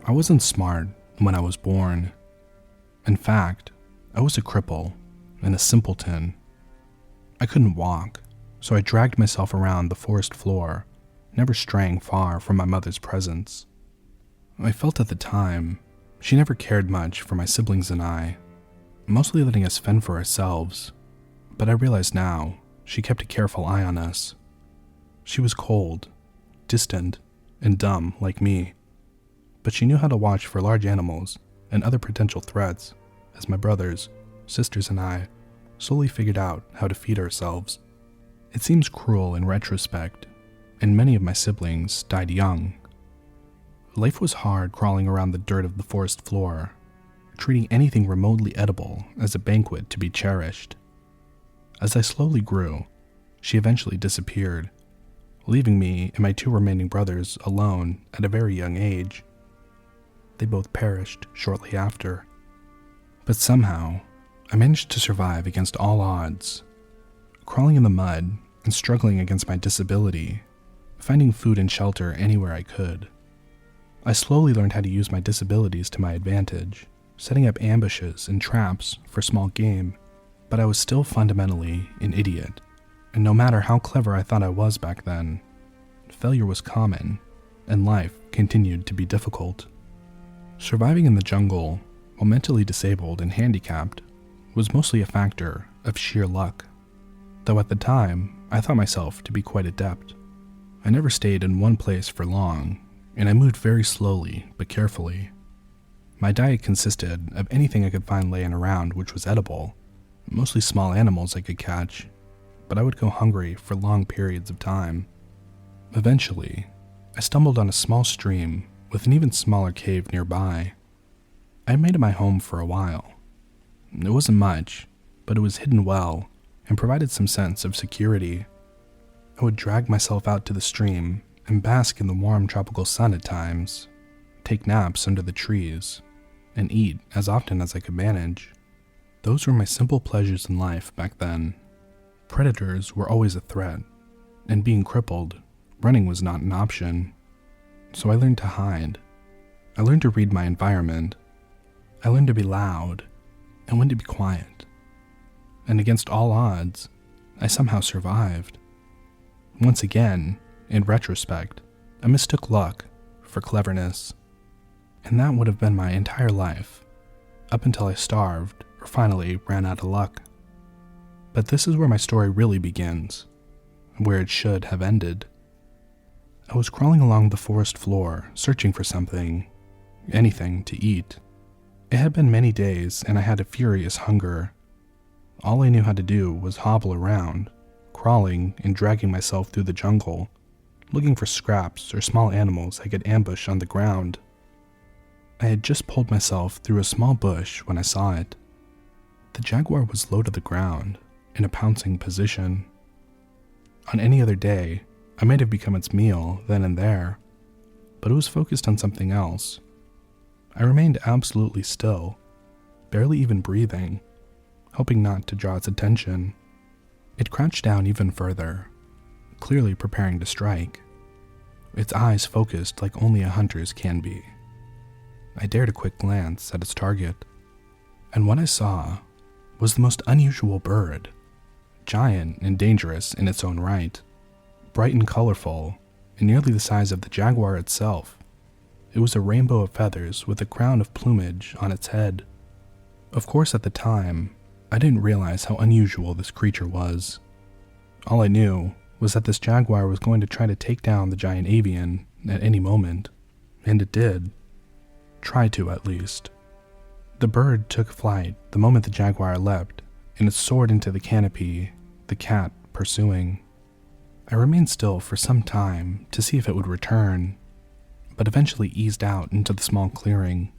I wasn't smart when I was born. In fact, I was a cripple and a simpleton. I couldn't walk, so I dragged myself around the forest floor, never straying far from my mother's presence. I felt at the time she never cared much for my siblings and I, mostly letting us fend for ourselves, but I realize now she kept a careful eye on us. She was cold, distant, and dumb like me, but she knew how to watch for large animals and other potential threats as my brothers, sisters, and I slowly figured out how to feed ourselves. It seems cruel in retrospect, and many of my siblings died young. Life was hard crawling around the dirt of the forest floor, treating anything remotely edible as a banquet to be cherished. As I slowly grew, she eventually disappeared, leaving me and my two remaining brothers alone at a very young age. They both perished shortly after. But somehow, I managed to survive against all odds, crawling in the mud and struggling against my disability, finding food and shelter anywhere I could. I slowly learned how to use my disabilities to my advantage, setting up ambushes and traps for small game, but I was still fundamentally an idiot, and no matter how clever I thought I was back then, failure was common, and life continued to be difficult. Surviving in the jungle, while mentally disabled and handicapped, was mostly a factor of sheer luck, though at the time I thought myself to be quite adept. I never stayed in one place for long, and I moved very slowly but carefully. My diet consisted of anything I could find laying around which was edible, mostly small animals I could catch, but I would go hungry for long periods of time. Eventually, I stumbled on a small stream with an even smaller cave nearby. I made it my home for a while. It wasn't much, but it was hidden well and provided some sense of security. I would drag myself out to the stream and bask in the warm tropical sun at times, take naps under the trees, and eat as often as I could manage. Those were my simple pleasures in life back then. Predators were always a threat, and being crippled, running was not an option. So I learned to hide. I learned to read my environment. I learned to be loud and when to be quiet. And against all odds, I somehow survived. Once again, in retrospect, I mistook luck for cleverness. And that would have been my entire life, up until I starved or finally ran out of luck. But this is where my story really begins, where it should have ended. I was crawling along the forest floor, searching for something, anything to eat. It had been many days, and I had a furious hunger. All I knew how to do was hobble around, crawling and dragging myself through the jungle, looking for scraps or small animals I could ambush on the ground. I had just pulled myself through a small bush when I saw it. The jaguar was low to the ground, in a pouncing position. On any other day, I might have become its meal then and there, but it was focused on something else. I remained absolutely still, barely even breathing, hoping not to draw its attention. It crouched down even further, clearly preparing to strike, its eyes focused like only a hunter's can be. I dared a quick glance at its target, and what I saw was the most unusual bird, giant and dangerous in its own right, bright and colorful, and nearly the size of the jaguar itself. It was a rainbow of feathers with a crown of plumage on its head. Of course, at the time, I didn't realize how unusual this creature was. All I knew was that this jaguar was going to try to take down the giant avian at any moment, and it did. Try to, at least. The bird took flight the moment the jaguar leapt, and it soared into the canopy, the cat pursuing. I remained still for some time to see if it would return, but eventually eased out into the small clearing.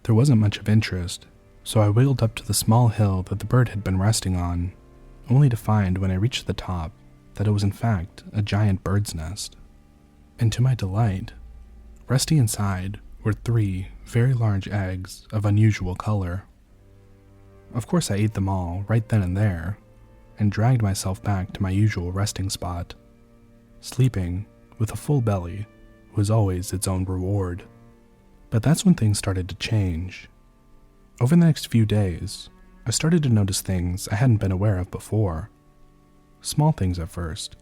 There wasn't much of interest, so I wheeled up to the small hill that the bird had been resting on, only to find when I reached the top that it was in fact a giant bird's nest. And to my delight, resting inside were 3 very large eggs of unusual color. Of course I ate them all right then and there, and dragged myself back to my usual resting spot. Sleeping with a full belly was always its own reward. But that's when things started to change. Over the next few days, I started to notice things I hadn't been aware of before. Small things at first,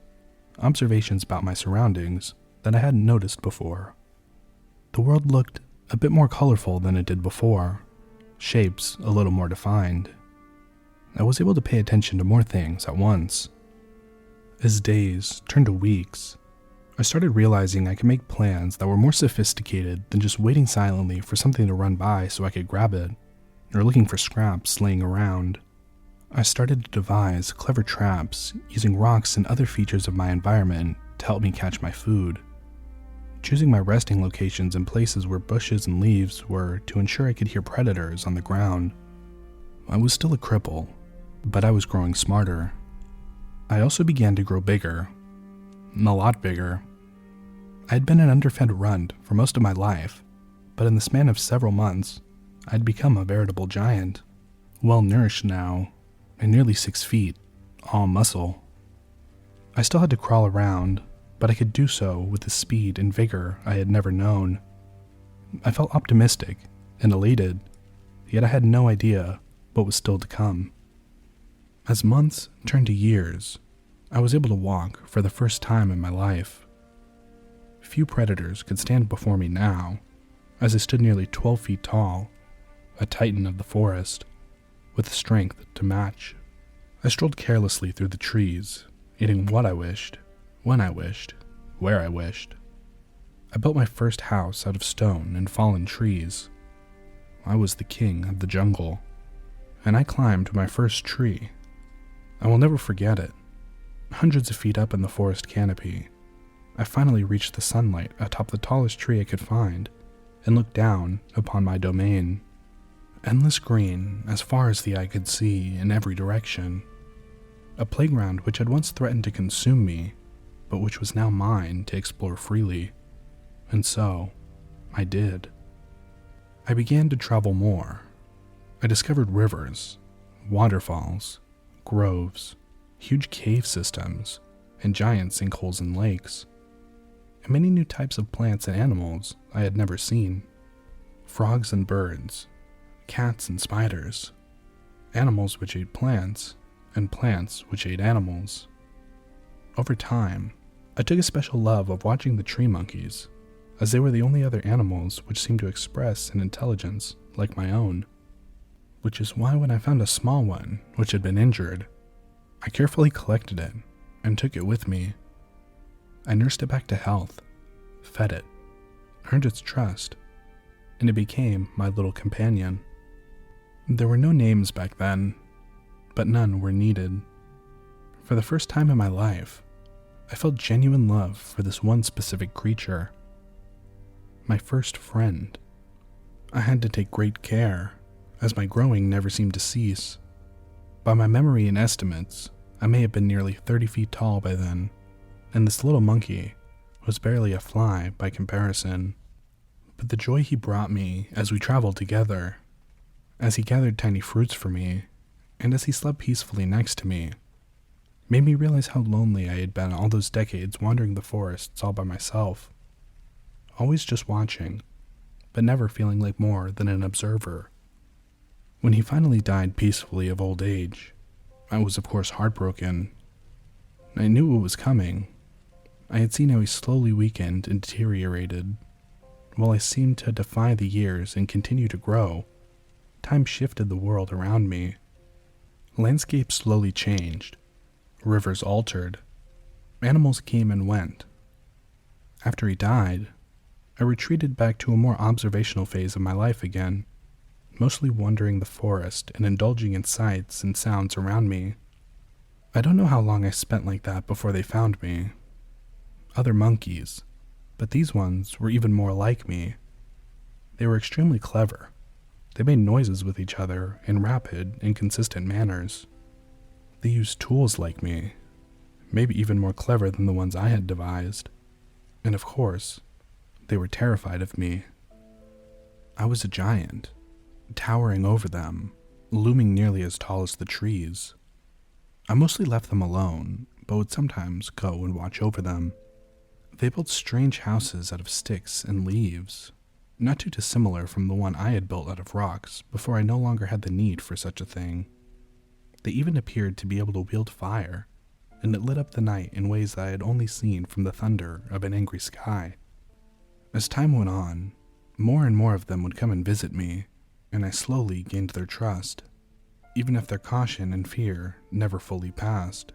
observations about my surroundings that I hadn't noticed before. The world looked a bit more colorful than it did before, shapes a little more defined. I was able to pay attention to more things at once. As days turned to weeks, I started realizing I could make plans that were more sophisticated than just waiting silently for something to run by so I could grab it, or looking for scraps laying around. I started to devise clever traps using rocks and other features of my environment to help me catch my food. Choosing my resting locations in places where bushes and leaves were to ensure I could hear predators on the ground. I was still a cripple, but I was growing smarter. I also began to grow bigger, a lot bigger. I had been an underfed runt for most of my life, but in the span of several months, I'd become a veritable giant, well-nourished now, and nearly 6 feet, all muscle. I still had to crawl around, but I could do so with the speed and vigor I had never known. I felt optimistic and elated, yet I had no idea what was still to come. As months turned to years, I was able to walk for the first time in my life. Few predators could stand before me now, as I stood nearly 12 feet tall, a titan of the forest, with strength to match. I strolled carelessly through the trees, eating what I wished, when I wished, where I wished. I built my first house out of stone and fallen trees. I was the king of the jungle, and I climbed my first tree. I will never forget it. Hundreds of feet up in the forest canopy, I finally reached the sunlight atop the tallest tree I could find and looked down upon my domain. Endless green as far as the eye could see in every direction. A playground which had once threatened to consume me, but which was now mine to explore freely. And so, I did. I began to travel more. I discovered rivers, waterfalls, groves, huge cave systems, and giant sinkholes and lakes, and many new types of plants and animals I had never seen. Frogs and birds, cats and spiders, animals which ate plants, and plants which ate animals. Over time, I took a special love of watching the tree monkeys, as they were the only other animals which seemed to express an intelligence like my own. Which is why when I found a small one which had been injured, I carefully collected it and took it with me. I nursed it back to health, fed it, earned its trust, and it became my little companion. There were no names back then, but none were needed. For the first time in my life, I felt genuine love for this one specific creature. My first friend. I had to take great care, as my growing never seemed to cease. By my memory and estimates, I may have been nearly 30 feet tall by then, and this little monkey was barely a fly by comparison. But the joy he brought me as we traveled together, as he gathered tiny fruits for me, and as he slept peacefully next to me, made me realize how lonely I had been all those decades wandering the forests all by myself, always just watching, but never feeling like more than an observer. When he finally died peacefully of old age, I was of course heartbroken. I knew what was coming. I had seen how he slowly weakened and deteriorated. While I seemed to defy the years and continue to grow, time shifted the world around me. Landscapes slowly changed. Rivers altered. Animals came and went. After he died, I retreated back to a more observational phase of my life again, mostly wandering the forest and indulging in sights and sounds around me. I don't know how long I spent like that before they found me. Other monkeys, but these ones were even more like me. They were extremely clever. They made noises with each other in rapid and consistent manners. They used tools like me, maybe even more clever than the ones I had devised. And of course, they were terrified of me. I was a giant, towering over them, looming nearly as tall as the trees. I mostly left them alone, but would sometimes go and watch over them. They built strange houses out of sticks and leaves, not too dissimilar from the one I had built out of rocks before I no longer had the need for such a thing. They even appeared to be able to wield fire, and it lit up the night in ways that I had only seen from the thunder of an angry sky. As time went on, more and more of them would come and visit me, and I slowly gained their trust, even if their caution and fear never fully passed.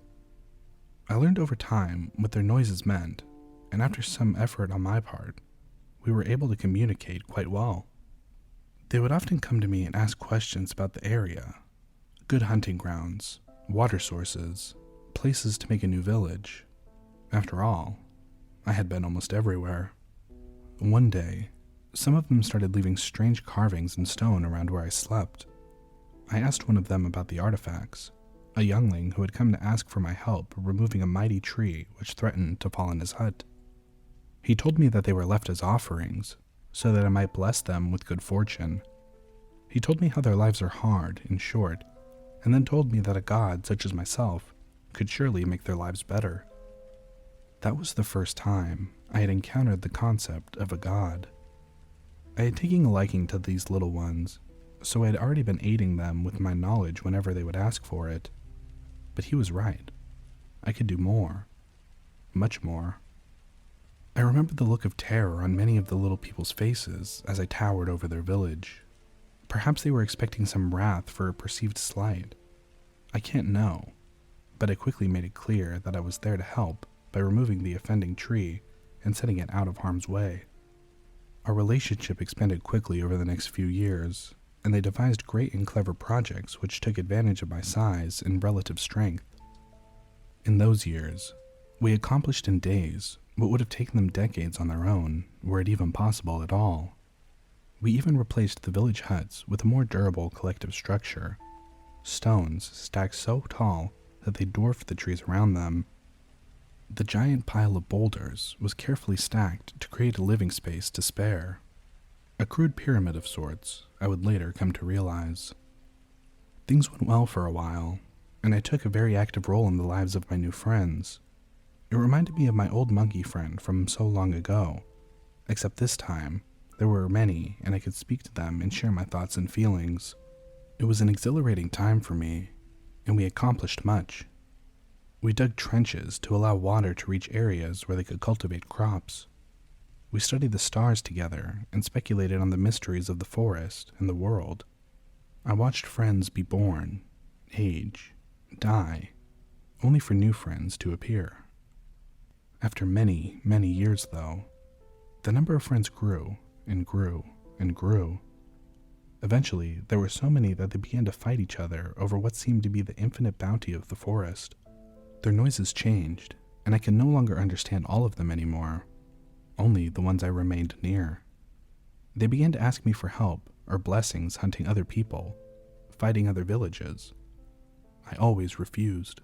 I learned over time what their noises meant, and after some effort on my part, we were able to communicate quite well. They would often come to me and ask questions about the area, good hunting grounds, water sources, places to make a new village. After all, I had been almost everywhere. One day, some of them started leaving strange carvings in stone around where I slept. I asked one of them about the artifacts, a youngling who had come to ask for my help removing a mighty tree which threatened to fall on his hut. He told me that they were left as offerings, so that I might bless them with good fortune. He told me how their lives are hard and short, and then told me that a god such as myself could surely make their lives better. That was the first time I had encountered the concept of a god. I had taken a liking to these little ones, so I had already been aiding them with my knowledge whenever they would ask for it. But he was right. I could do more. Much more. I remember the look of terror on many of the little people's faces as I towered over their village. Perhaps they were expecting some wrath for a perceived slight. I can't know, but I quickly made it clear that I was there to help by removing the offending tree and setting it out of harm's way. Our relationship expanded quickly over the next few years, and they devised great and clever projects which took advantage of my size and relative strength. In those years, we accomplished in days what would have taken them decades on their own, were it even possible at all. We even replaced the village huts with a more durable collective structure, stones stacked so tall that they dwarfed the trees around them. The giant pile of boulders was carefully stacked to create a living space to spare. A crude pyramid of sorts, I would later come to realize. Things went well for a while, and I took a very active role in the lives of my new friends. It reminded me of my old monkey friend from so long ago, except this time, there were many and I could speak to them and share my thoughts and feelings. It was an exhilarating time for me, and we accomplished much. We dug trenches to allow water to reach areas where they could cultivate crops. We studied the stars together and speculated on the mysteries of the forest and the world. I watched friends be born, age, die, only for new friends to appear. After many, many years, though, the number of friends grew and grew and grew. Eventually, there were so many that they began to fight each other over what seemed to be the infinite bounty of the forest. Their noises changed, and I could no longer understand all of them anymore, only the ones I remained near. They began to ask me for help or blessings hunting other people, fighting other villages. I always refused.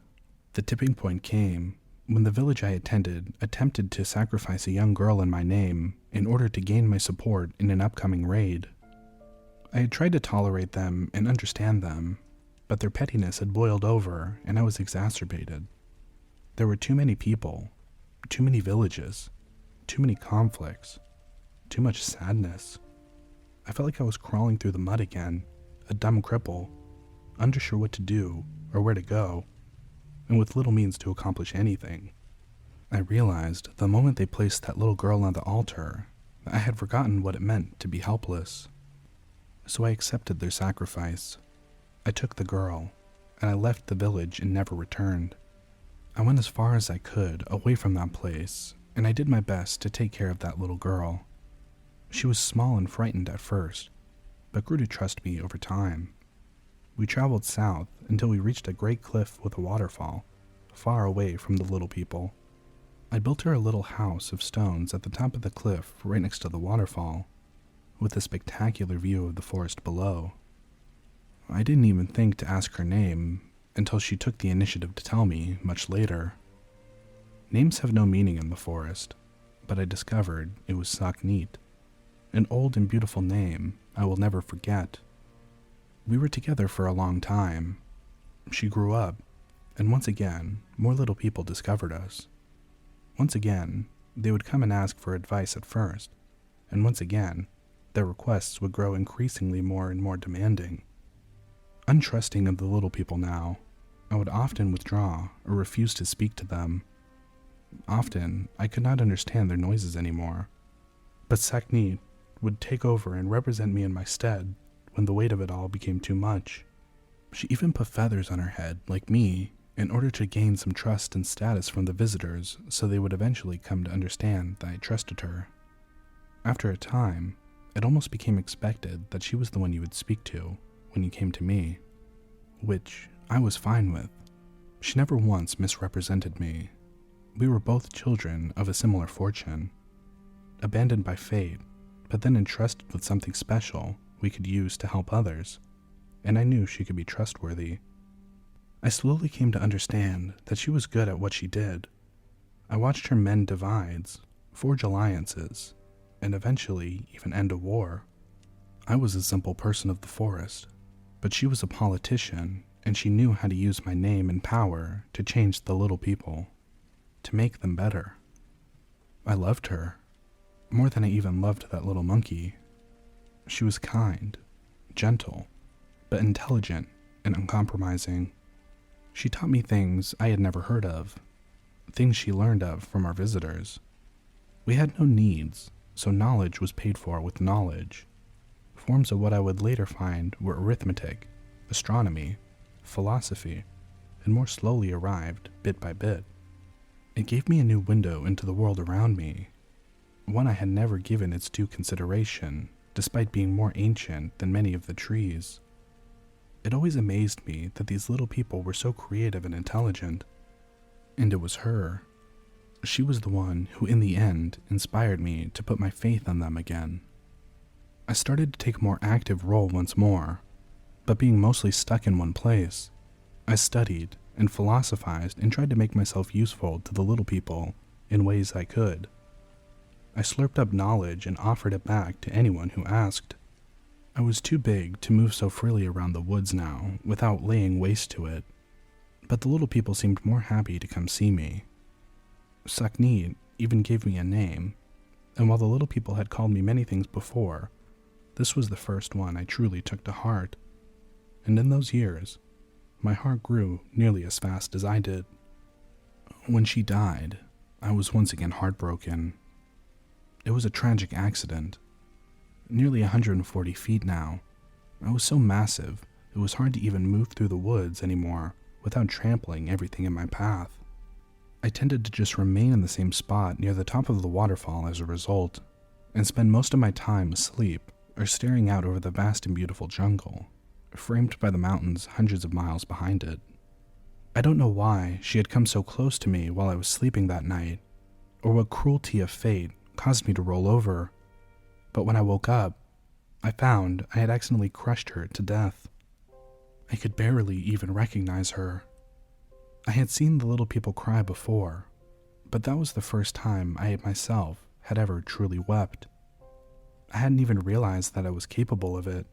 The tipping point came when the village I attempted to sacrifice a young girl in my name in order to gain my support in an upcoming raid. I had tried to tolerate them and understand them, but their pettiness had boiled over and I was exacerbated. There were too many people, too many villages, too many conflicts, too much sadness. I felt like I was crawling through the mud again, a dumb cripple, unsure what to do or where to go, and with little means to accomplish anything. I realized the moment they placed that little girl on the altar, that I had forgotten what it meant to be helpless. So I accepted their sacrifice. I took the girl, and I left the village and never returned. I went as far as I could away from that place, and I did my best to take care of that little girl. She was small and frightened at first, but grew to trust me over time. We traveled south until we reached a great cliff with a waterfall, far away from the little people. I built her a little house of stones at the top of the cliff right next to the waterfall, with a spectacular view of the forest below. I didn't even think to ask her name until she took the initiative to tell me much later. Names have no meaning in the forest, but I discovered it was Sackney, an old and beautiful name I will never forget. We were together for a long time. She grew up, and once again, more little people discovered us. Once again, they would come and ask for advice at first, and once again, their requests would grow increasingly more and more demanding. Untrusting of the little people now, I would often withdraw or refuse to speak to them. Often, I could not understand their noises anymore, but Sackney would take over and represent me in my stead when the weight of it all became too much. She even put feathers on her head, like me, in order to gain some trust and status from the visitors so they would eventually come to understand that I trusted her. After a time, it almost became expected that she was the one you would speak to when you came to me, which I was fine with. She never once misrepresented me. We were both children of a similar fortune, abandoned by fate, but then entrusted with something special we could use to help others, and I knew she could be trustworthy. I slowly came to understand that she was good at what she did. I watched her mend divides, forge alliances, and eventually even end a war. I was a simple person of the forest, but she was a politician, and she knew how to use my name and power to change the little people, to make them better. I loved her, more than I even loved that little monkey. She was kind, gentle, but intelligent and uncompromising. She taught me things I had never heard of, things she learned of from our visitors. We had no needs, so knowledge was paid for with knowledge. Forms of what I would later find were arithmetic, astronomy, philosophy, and more slowly arrived bit by bit. It gave me a new window into the world around me, one I had never given its due consideration, despite being more ancient than many of the trees. It always amazed me that these little people were so creative and intelligent. And it was her. She was the one who in the end inspired me to put my faith in them again. I started to take a more active role once more, but being mostly stuck in one place, I studied and philosophized and tried to make myself useful to the little people in ways I could. I slurped up knowledge and offered it back to anyone who asked. I was too big to move so freely around the woods now without laying waste to it, but the little people seemed more happy to come see me. Sackney even gave me a name, and while the little people had called me many things before, this was the first one I truly took to heart. And in those years, my heart grew nearly as fast as I did. When she died, I was once again heartbroken. It was a tragic accident. Nearly 140 feet now. I was so massive, it was hard to even move through the woods anymore without trampling everything in my path. I tended to just remain in the same spot near the top of the waterfall as a result, and spend most of my time asleep or staring out over the vast and beautiful jungle, framed by the mountains hundreds of miles behind it. I don't know why she had come so close to me while I was sleeping that night, or what cruelty of fate caused me to roll over, but when I woke up, I found I had accidentally crushed her to death. I could barely even recognize her. I had seen the little people cry before, but that was the first time I myself had ever truly wept. I hadn't even realized that I was capable of it.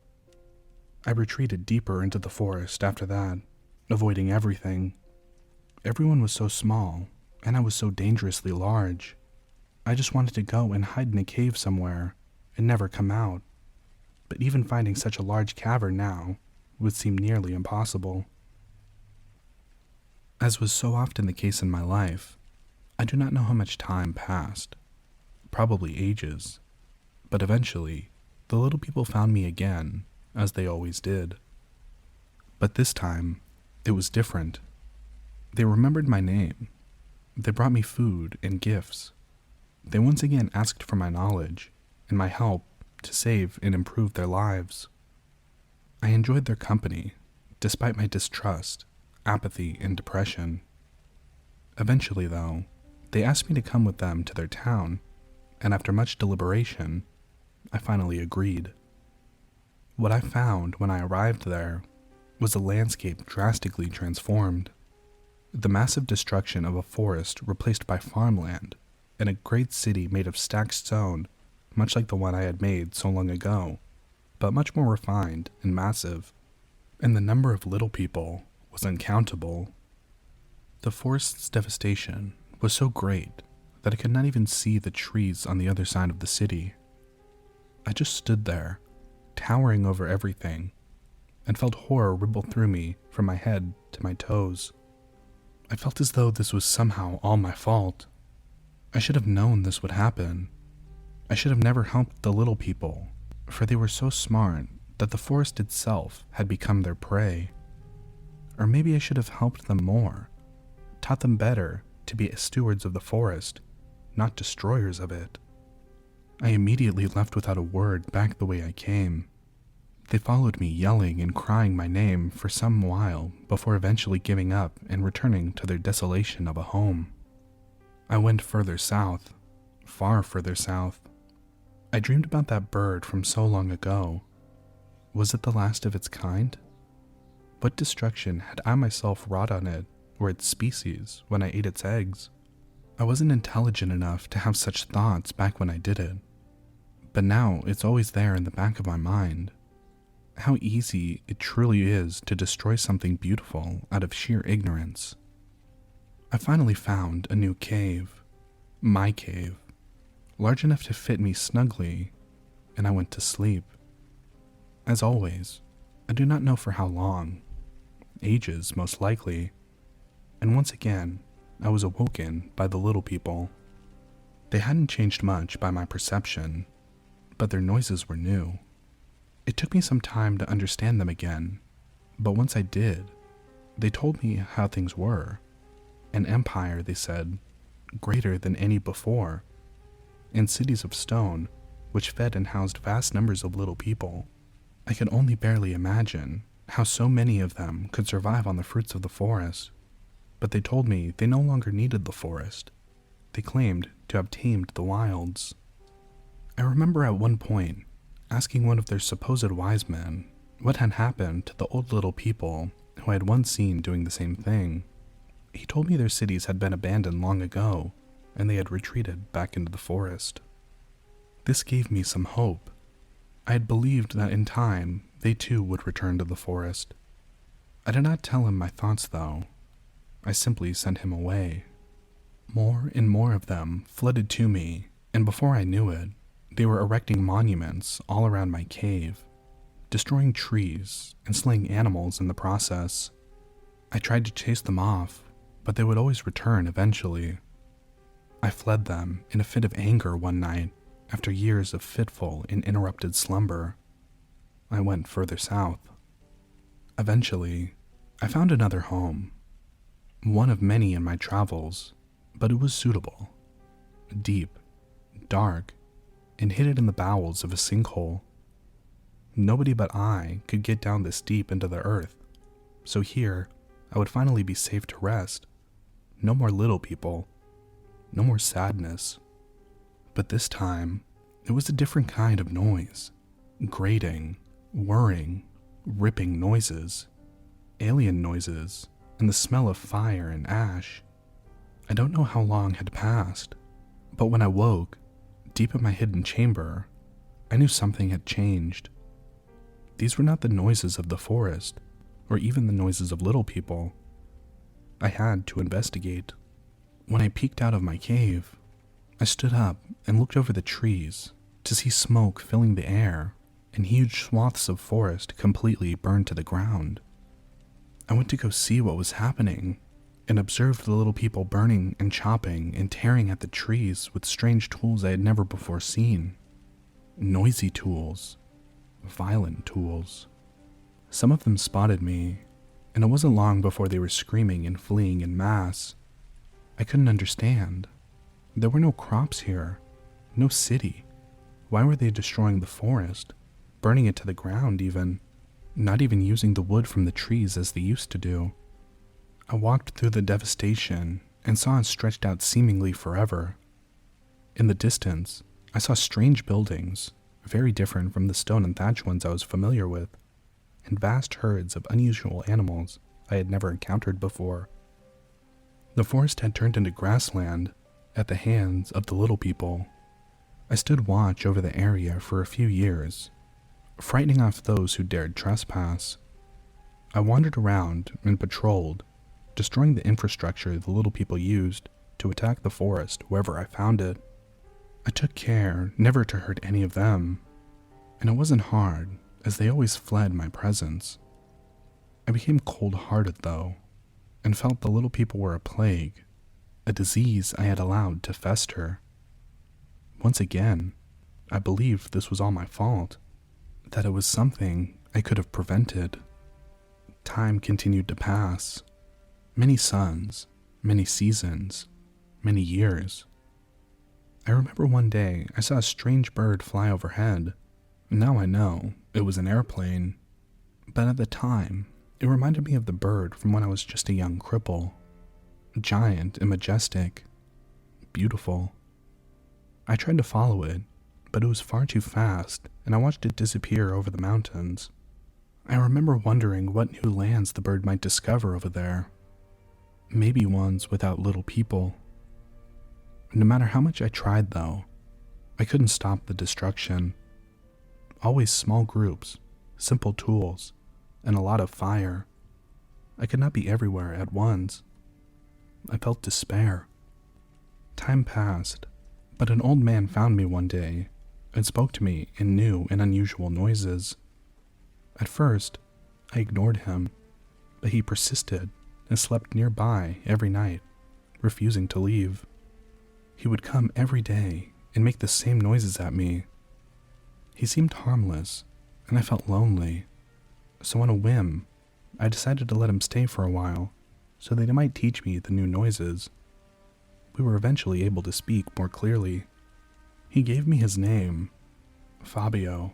I retreated deeper into the forest after that, avoiding everything. Everyone was so small, and I was so dangerously large. I just wanted to go and hide in a cave somewhere and never come out. But even finding such a large cavern now would seem nearly impossible. As was so often the case in my life, I do not know how much time passed. Probably ages. But eventually, the little people found me again, as they always did. But this time, it was different. They remembered my name. They brought me food and gifts. They once again asked for my knowledge and my help to save and improve their lives. I enjoyed their company, despite my distrust, apathy, and depression. Eventually, though, they asked me to come with them to their town, and after much deliberation, I finally agreed. What I found when I arrived there was a landscape drastically transformed. The massive destruction of a forest replaced by farmland, and a great city made of stacked stone, much like the one I had made so long ago, but much more refined and massive, and the number of little people was uncountable. The forest's devastation was so great that I could not even see the trees on the other side of the city. I just stood there, towering over everything, and felt horror ripple through me from my head to my toes. I felt as though this was somehow all my fault. I should have known this would happen. I should have never helped the little people, for they were so smart that the forest itself had become their prey. Or maybe I should have helped them more, taught them better to be stewards of the forest, not destroyers of it. I immediately left without a word back the way I came. They followed me yelling and crying my name for some while before eventually giving up and returning to their desolation of a home. I went further south, far further south. I dreamed about that bird from so long ago. Was it the last of its kind? What destruction had I myself wrought on it or its species when I ate its eggs? I wasn't intelligent enough to have such thoughts back when I did it, but now it's always there in the back of my mind. How easy it truly is to destroy something beautiful out of sheer ignorance. I finally found a new cave, my cave, large enough to fit me snugly, and I went to sleep. As always, I do not know for how long, ages most likely, and once again, I was awoken by the little people. They hadn't changed much by my perception, but their noises were new. It took me some time to understand them again, but once I did, they told me how things were. An empire, they said, greater than any before, and cities of stone, which fed and housed vast numbers of little people. I could only barely imagine how so many of them could survive on the fruits of the forest, but they told me they no longer needed the forest. They claimed to have tamed the wilds. I remember at one point asking one of their supposed wise men what had happened to the old little people who I had once seen doing the same thing. He told me their cities had been abandoned long ago, and they had retreated back into the forest. This gave me some hope. I had believed that in time they too would return to the forest. I did not tell him my thoughts though. I simply sent him away. More and more of them flooded to me, and before I knew it, they were erecting monuments all around my cave, destroying trees and slaying animals in the process. I tried to chase them off, but they would always return eventually. I fled them in a fit of anger one night after years of fitful and interrupted slumber. I went further south. Eventually, I found another home, one of many in my travels, but it was suitable. Deep, dark, and hidden in the bowels of a sinkhole. Nobody but I could get down this deep into the earth, so here I would finally be safe to rest. No more little people, no more sadness. But this time, it was a different kind of noise. Grating, whirring, ripping noises, alien noises, and the smell of fire and ash. I don't know how long had passed, but when I woke, deep in my hidden chamber, I knew something had changed. These were not the noises of the forest, or even the noises of little people. I had to investigate. When I peeked out of my cave, I stood up and looked over the trees to see smoke filling the air and huge swaths of forest completely burned to the ground. I went to go see what was happening and observed the little people burning and chopping and tearing at the trees with strange tools I had never before seen. Noisy tools, violent tools. Some of them spotted me, and it wasn't long before they were screaming and fleeing en masse. I couldn't understand. There were no crops here, no city. Why were they destroying the forest, burning it to the ground even, not even using the wood from the trees as they used to do? I walked through the devastation and saw it stretched out seemingly forever. In the distance, I saw strange buildings, very different from the stone and thatch ones I was familiar with, and vast herds of unusual animals I had never encountered before. The forest had turned into grassland at the hands of the little people. I stood watch over the area for a few years, frightening off those who dared trespass. I wandered around and patrolled, destroying the infrastructure the little people used to attack the forest wherever I found it. I took care never to hurt any of them, And it wasn't hard, as they always fled my presence. I became cold-hearted, though, and felt the little people were a plague, a disease I had allowed to fester. Once again, I believed this was all my fault, that it was something I could have prevented. Time continued to pass. Many suns, many seasons, many years. I remember one day I saw a strange bird fly overhead. Now I know it was an airplane, but at the time, it reminded me of the bird from when I was just a young cripple. Giant and majestic. Beautiful. I tried to follow it, but it was far too fast, and I watched it disappear over the mountains. I remember wondering what new lands the bird might discover over there. Maybe ones without little people. No matter how much I tried, though, I couldn't stop the destruction. Always small groups, simple tools, and a lot of fire. I could not be everywhere at once. I felt despair. Time passed, but an old man found me one day and spoke to me in new and unusual noises. At first, I ignored him, but he persisted and slept nearby every night, refusing to leave. He would come every day and make the same noises at me. He seemed harmless, and I felt lonely. So on a whim, I decided to let him stay for a while, so that he might teach me the new noises. We were eventually able to speak more clearly. He gave me his name, Fabio,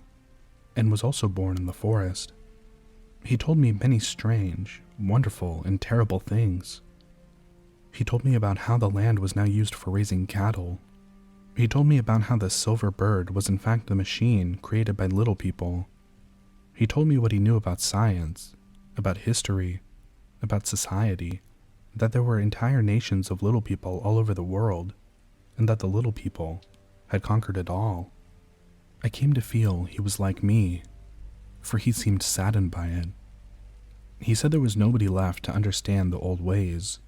and was also born in the forest. He told me many strange, wonderful, and terrible things. He told me about how the land was now used for raising cattle. He told me about how the silver bird was in fact the machine created by little people. He told me what he knew about science, about history, about society, that there were entire nations of little people all over the world, and that the little people had conquered it all. I came to feel he was like me, for he seemed saddened by it. He said there was nobody left to understand the old ways,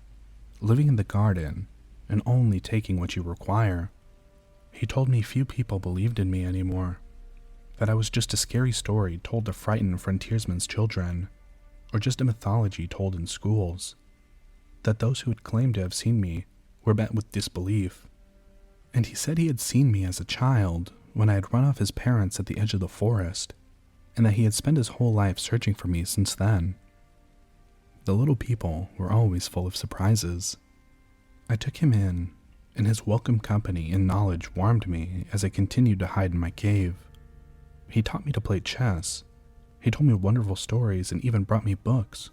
living in the garden and only taking what you require. He told me few people believed in me anymore, that I was just a scary story told to frighten frontiersmen's children, or just a mythology told in schools, that those who had claimed to have seen me were met with disbelief. And he said he had seen me as a child when I had run off his parents at the edge of the forest, and that he had spent his whole life searching for me since then. The little people were always full of surprises. I took him in, and his welcome company and knowledge warmed me as I continued to hide in my cave. He taught me to play chess. He told me wonderful stories and even brought me books.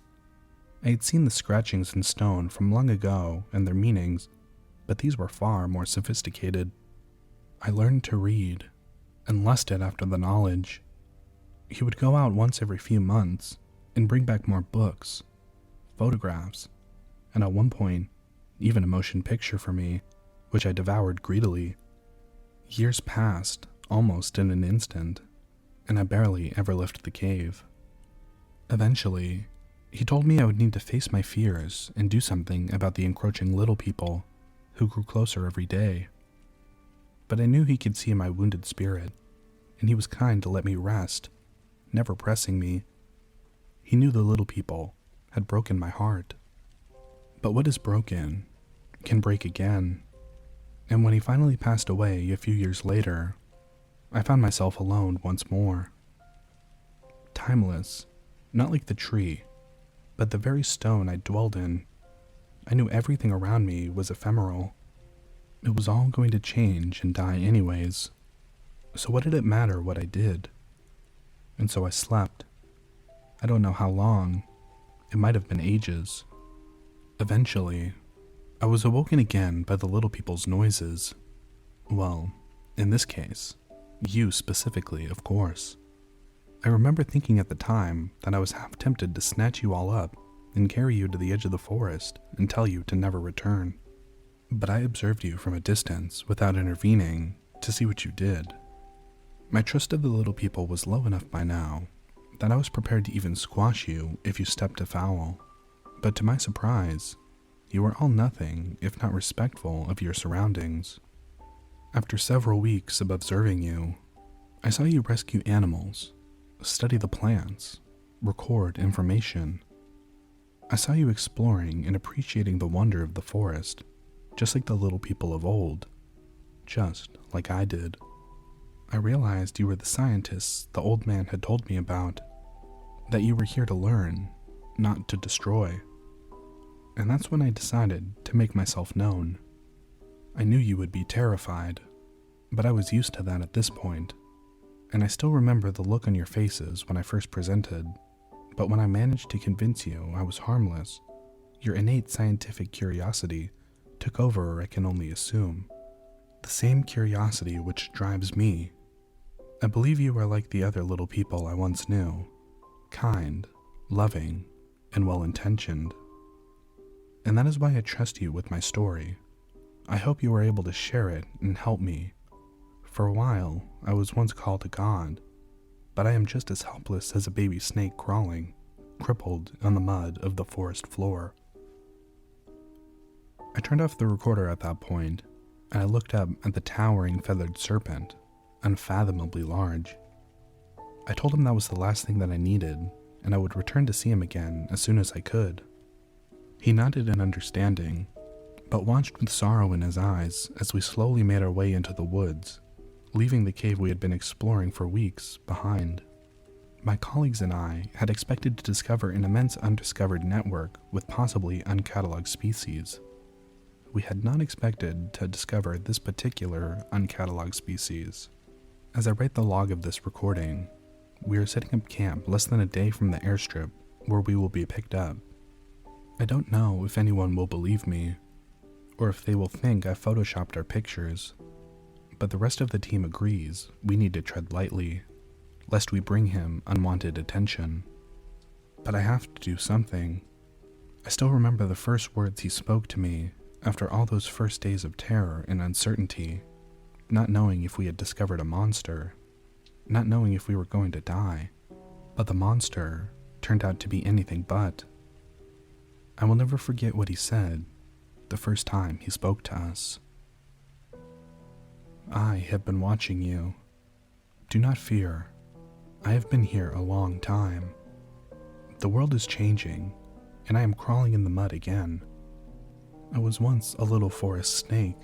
I had seen the scratchings in stone from long ago and their meanings, but these were far more sophisticated. I learned to read and lusted after the knowledge. He would go out once every few months and bring back more books, photographs, and at one point, even a motion picture for me, which I devoured greedily. Years passed, almost in an instant, and I barely ever left the cave. Eventually, he told me I would need to face my fears and do something about the encroaching little people who grew closer every day. But I knew he could see my wounded spirit, and he was kind to let me rest, never pressing me. He knew the little people had broken my heart. But what is broken can break again. And when he finally passed away a few years later, I found myself alone once more. Timeless, not like the tree, but the very stone I dwelled in. I knew everything around me was ephemeral. It was all going to change and die anyways. So what did it matter what I did? And so I slept. I don't know how long. It might have been ages. Eventually, I was awoken again by the little people's noises. Well, in this case, you specifically, of course. I remember thinking at the time that I was half tempted to snatch you all up and carry you to the edge of the forest and tell you to never return. But I observed you from a distance without intervening to see what you did. My trust of the little people was low enough by now that I was prepared to even squash you if you stepped afoul. But to my surprise, you were all nothing if not respectful of your surroundings. After several weeks of observing you, I saw you rescue animals, study the plants, record information. I saw you exploring and appreciating the wonder of the forest, just like the little people of old, just like I did. I realized you were the scientists the old man had told me about, that you were here to learn, not to destroy. And that's when I decided to make myself known. I knew you would be terrified, but I was used to that at this point, and I still remember the look on your faces when I first presented. But when I managed to convince you I was harmless, your innate scientific curiosity took over, I can only assume. The same curiosity which drives me. I believe you are like the other little people I once knew, kind, loving, and well-intentioned. And that is why I trust you with my story. I hope you were able to share it and help me. For a while, I was once called a god, but I am just as helpless as a baby snake crawling, crippled on the mud of the forest floor. I turned off the recorder at that point, and I looked up at the towering feathered serpent, unfathomably large. I told him that was the last thing that I needed, and I would return to see him again as soon as I could. He nodded in understanding, but watched with sorrow in his eyes as we slowly made our way into the woods, leaving the cave we had been exploring for weeks behind. My colleagues and I had expected to discover an immense undiscovered network with possibly uncatalogued species. We had not expected to discover this particular uncatalogued species. As I write the log of this recording, we are setting up camp less than a day from the airstrip where we will be picked up. I don't know if anyone will believe me, or if they will think I photoshopped our pictures, but the rest of the team agrees we need to tread lightly, lest we bring him unwanted attention. But I have to do something. I still remember the first words he spoke to me after all those first days of terror and uncertainty, not knowing if we had discovered a monster, not knowing if we were going to die, but the monster turned out to be anything but. I will never forget what he said the first time he spoke to us. I have been watching you. Do not fear. I have been here a long time. The world is changing, and I am crawling in the mud again. I was once a little forest snake,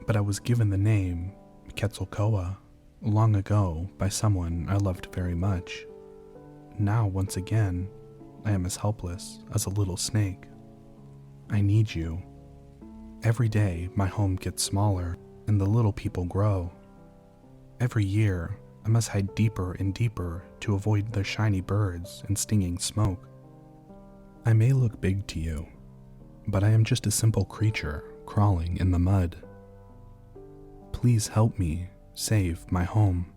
but I was given the name Quetzalcoatl long ago by someone I loved very much. Now, once again, I am as helpless as a little snake. I need you. Every day, my home gets smaller, and the little people grow. Every year, I must hide deeper and deeper to avoid the shiny birds and stinging smoke. I may look big to you, but I am just a simple creature crawling in the mud. Please help me save my home.